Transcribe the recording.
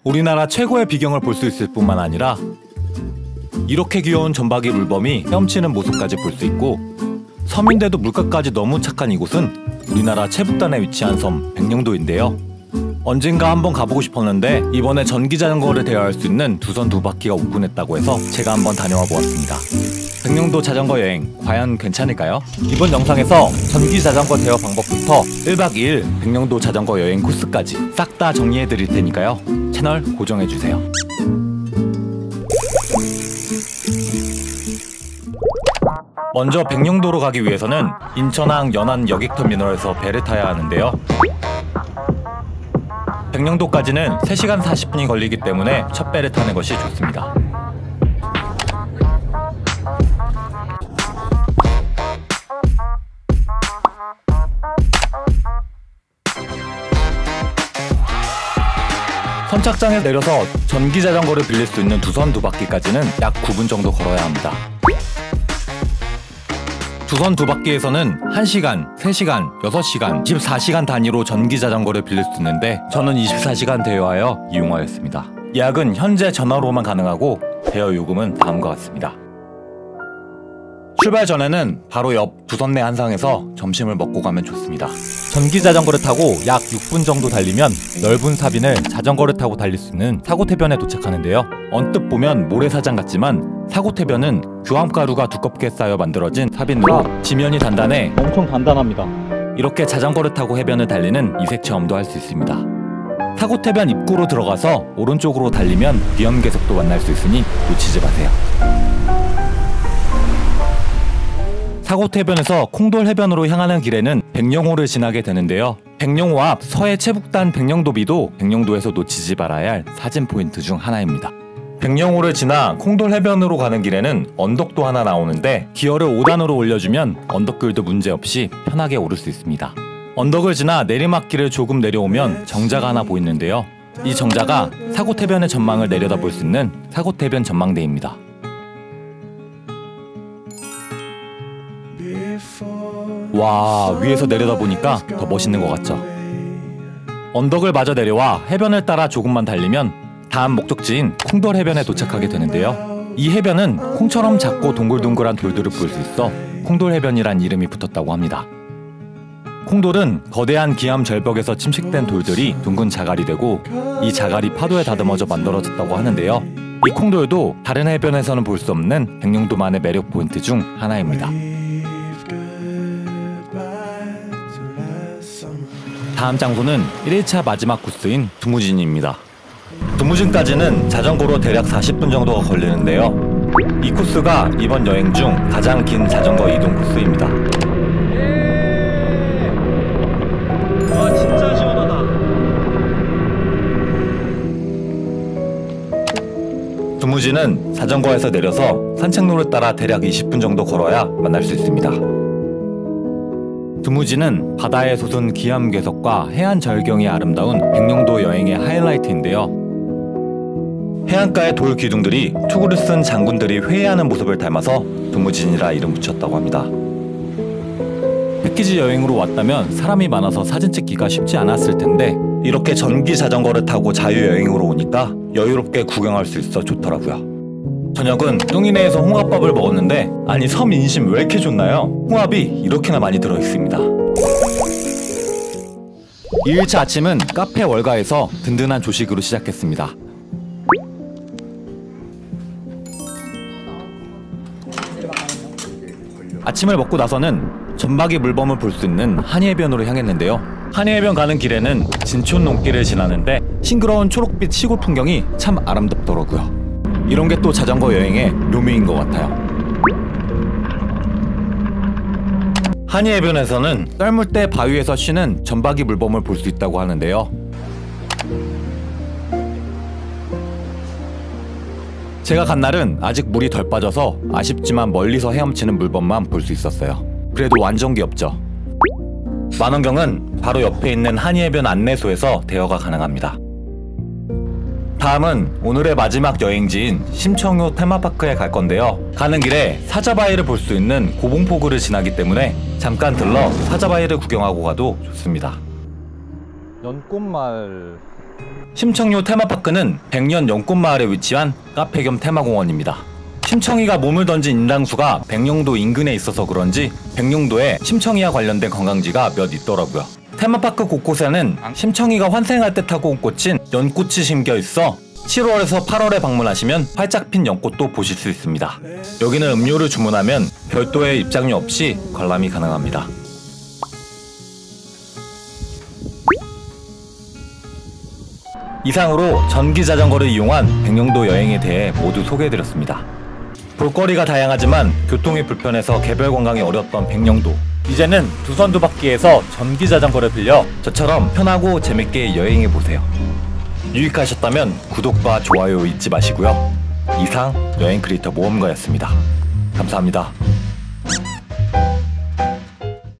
우리나라 최고의 비경을 볼 수 있을 뿐만 아니라 이렇게 귀여운 점박이 물범이 헤엄치는 모습까지 볼 수 있고, 섬인데도 물가까지 너무 착한 이곳은 우리나라 최북단에 위치한 섬 백령도인데요. 언젠가 한번 가보고 싶었는데 이번에 전기자전거를 대여할 수 있는 두선 두 바퀴가 오픈했다고 해서 제가 한번 다녀와 보았습니다. 백령도 자전거 여행 과연 괜찮을까요? 이번 영상에서 전기자전거 대여 방법부터 1박 2일 백령도 자전거 여행 코스까지 싹 다 정리해드릴 테니까요. 채널 고정해주세요. 먼저 백령도로 가기 위해서는 인천항 연안 여객터미널에서 배를 타야 하는데요. 백령도까지는 3시간 40분이 걸리기 때문에 첫 배를 타는 것이 좋습니다. 선착장에 내려서 전기자전거를 빌릴 수 있는 두선 두 바퀴까지는 약 9분 정도 걸어야 합니다. 두선 두 바퀴에서는 1시간, 3시간, 6시간, 24시간 단위로 전기자전거를 빌릴 수 있는데 저는 24시간 대여하여 이용하였습니다. 예약은 현재 전화로만 가능하고 대여 요금은 다음과 같습니다. 출발 전에는 바로 옆 두선내 한상에서 점심을 먹고 가면 좋습니다. 전기자전거를 타고 약 6분 정도 달리면 넓은 사빈을 자전거를 타고 달릴 수 있는 사고태변에 도착하는데요. 언뜻 보면 모래사장 같지만 사고태변은 규암가루가 두껍게 쌓여 만들어진 사빈으로 지면이 단단해 엄청 단단합니다. 이렇게 자전거를 타고 해변을 달리는 이색 체험도 할 수 있습니다. 사고태변 입구로 들어가서 오른쪽으로 달리면 비염괴석도 만날 수 있으니 놓치지 마세요. 사고태변에서 콩돌 해변으로 향하는 길에는 백령호를 지나게 되는데요. 백령호 앞 서해 최북단 백령도비도 백령도에서 놓치지 말아야 할 사진 포인트 중 하나입니다. 백령호를 지나 콩돌 해변으로 가는 길에는 언덕도 하나 나오는데 기어를 5단으로 올려주면 언덕길도 문제없이 편하게 오를 수 있습니다. 언덕을 지나 내리막길을 조금 내려오면 정자가 하나 보이는데요. 이 정자가 사고태변의 전망을 내려다볼 수 있는 사고태변 전망대입니다. 와, 위에서 내려다보니까 더 멋있는 것 같죠? 언덕을 마저 내려와 해변을 따라 조금만 달리면 다음 목적지인 콩돌 해변에 도착하게 되는데요. 이 해변은 콩처럼 작고 동글동글한 돌들을 볼 수 있어 콩돌 해변이란 이름이 붙었다고 합니다. 콩돌은 거대한 기암 절벽에서 침식된 돌들이 둥근 자갈이 되고 이 자갈이 파도에 다듬어져 만들어졌다고 하는데요. 이 콩돌도 다른 해변에서는 볼 수 없는 백령도만의 매력 포인트 중 하나입니다. 다음 장소는 1일차 마지막 코스인 두무진입니다. 두무진까지는 자전거로 대략 40분 정도가 걸리는데요. 이 코스가 이번 여행 중 가장 긴 자전거 이동 코스입니다. 와, 진짜 시원하다. 두무진은 자전거에서 내려서 산책로를 따라 대략 20분 정도 걸어야 만날 수 있습니다. 두무진은 바다에 솟은 기암괴석과 해안 절경이 아름다운 백령도 여행의 하이라이트인데요. 해안가의 돌 기둥들이 투구를 쓴 장군들이 회의하는 모습을 닮아서 두무진이라 이름 붙였다고 합니다. 패키지 여행으로 왔다면 사람이 많아서 사진 찍기가 쉽지 않았을 텐데 이렇게 전기 자전거를 타고 자유여행으로 오니까 여유롭게 구경할 수 있어 좋더라고요. 저녁은 뚱이네에서 홍합밥을 먹었는데 아니 섬 인심 왜 이렇게 좋나요? 홍합이 이렇게나 많이 들어있습니다. 2일차 아침은 카페 월가에서 든든한 조식으로 시작했습니다. 아침을 먹고 나서는 점박이 물범을 볼 수 있는 한이해변으로 향했는데요. 한이해변 가는 길에는 진촌 농길을 지나는데 싱그러운 초록빛 시골 풍경이 참 아름답더라고요. 이런 게 또 자전거 여행의 묘미인 것 같아요. 한이해변에서는 썰물대 바위에서 쉬는 점박이 물범을 볼 수 있다고 하는데요. 제가 간 날은 아직 물이 덜 빠져서 아쉽지만 멀리서 헤엄치는 물범만 볼 수 있었어요. 그래도 완전 귀엽죠? 만원경은 바로 옆에 있는 한이해변 안내소에서 대여가 가능합니다. 다음은 오늘의 마지막 여행지인 심청요 테마파크에 갈 건데요. 가는 길에 사자바위를 볼 수 있는 고봉포구를 지나기 때문에 잠깐 들러 사자바위를 구경하고 가도 좋습니다. 연꽃마을 심청요 테마파크는 백년 연꽃마을에 위치한 카페 겸 테마공원입니다. 심청이가 몸을 던진 인당수가 백령도 인근에 있어서 그런지 백령도에 심청이와 관련된 관광지가 몇 있더라고요. 테마파크 곳곳에는 심청이가 환생할 때 타고 온 꽃인 연꽃이 심겨 있어 7월에서 8월에 방문하시면 활짝 핀 연꽃도 보실 수 있습니다. 여기는 음료를 주문하면 별도의 입장료 없이 관람이 가능합니다. 이상으로 전기자전거를 이용한 백령도 여행에 대해 모두 소개해드렸습니다. 볼거리가 다양하지만 교통이 불편해서 개별 관광이 어려웠던 백령도, 이제는 두 선 두 바퀴에서 전기자전거를 빌려 저처럼 편하고 재밌게 여행해보세요. 유익하셨다면 구독과 좋아요 잊지 마시고요. 이상 여행 크리에이터 모험가였습니다. 감사합니다.